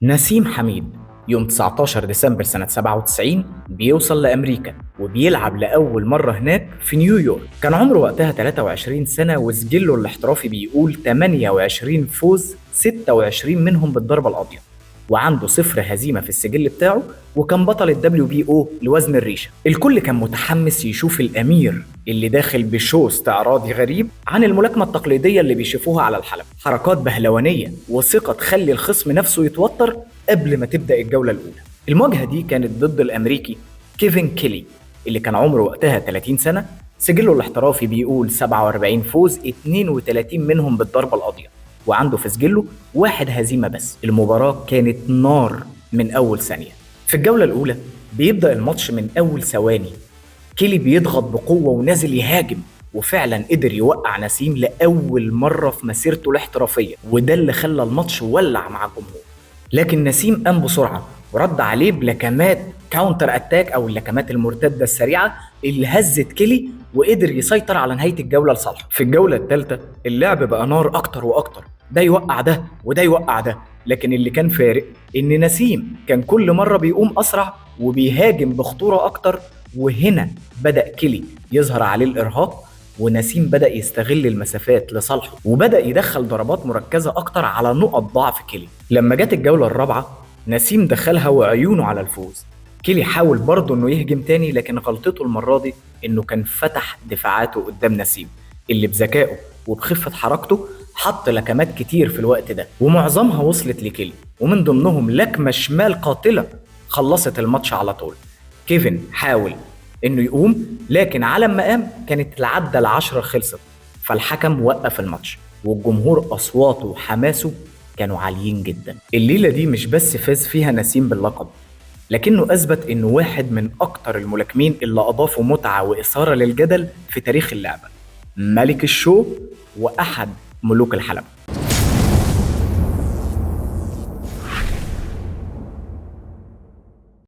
نسيم حميد يوم 19 ديسمبر سنة 97 بيوصل لأمريكا وبيلعب لأول مرة هناك في نيويورك. كان عمره وقتها 23 سنة وسجله الاحترافي بيقول 28 فوز 26 منهم بالضربة القاضية، وعنده 0 هزيمة في السجل بتاعه، وكان بطل ال WBO لوزن الريشة. الكل كان متحمس يشوف الأمير اللي داخل بشو استعراضي غريب عن الملاكمة التقليدية اللي بيشوفوها على الحلبة، حركات بهلوانية وثقة تخلي الخصم نفسه يتوتر قبل ما تبدأ الجولة الأولى. المواجهة دي كانت ضد الأمريكي كيفن كيلي اللي كان عمره وقتها 30 سنة، سجله الاحترافي بيقول 47 فوز 32 منهم بالضربة القاضية، وعنده في سجله 1 هزيمة بس. المباراة كانت نار من أول ثانية. في الجولة الأولى بيبدأ الماتش من أول ثواني، كيلي بيضغط بقوة ونازل يهاجم، وفعلا قدر يوقع نسيم لأول مرة في مسيرته الاحترافية، وده اللي خلى الماتش ولع مع الجمهور. لكن نسيم قام بسرعة ورد عليه بلكمات كاونتر اتاك او اللكمات المرتدة السريعة اللي هزت كيلي، وقدر يسيطر على نهاية الجولة لصالحه. في الجولة الثالثة اللعب بقى نار اكتر واكتر، ده يوقع ده وده يوقع ده، لكن اللي كان فارق ان نسيم كان كل مرة بيقوم اسرع وبيهاجم بخطورة اكتر، وهنا بدأ كيلي يظهر عليه الارهاق، ونسيم بدأ يستغل المسافات لصالحه وبدأ يدخل ضربات مركزة أكتر على نقط ضعف كيلي. لما جت الجولة الرابعة نسيم دخلها وعيونه على الفوز. كيلي حاول برضه إنه يهجم تاني، لكن غلطته المرة دي إنه كان فتح دفاعاته قدام نسيم اللي بذكائه وبخفة حركته حط لكمات كتير في الوقت ده، ومعظمها وصلت لكيلي، ومن ضمنهم لكمة شمال قاتلة خلصت الماتش على طول. كيفن حاول انه يقوم، لكن على ما قام كانت العدة ال10 خلصت، فالحكم وقف الماتش، والجمهور اصواته وحماسه كانوا عاليين جدا. الليلة دي مش بس فاز فيها نسيم باللقب، لكنه اثبت انه واحد من اكتر الملاكمين اللي اضافوا متعة واثارة للجدل في تاريخ اللعبة، ملك الشو واحد ملوك الحلبة.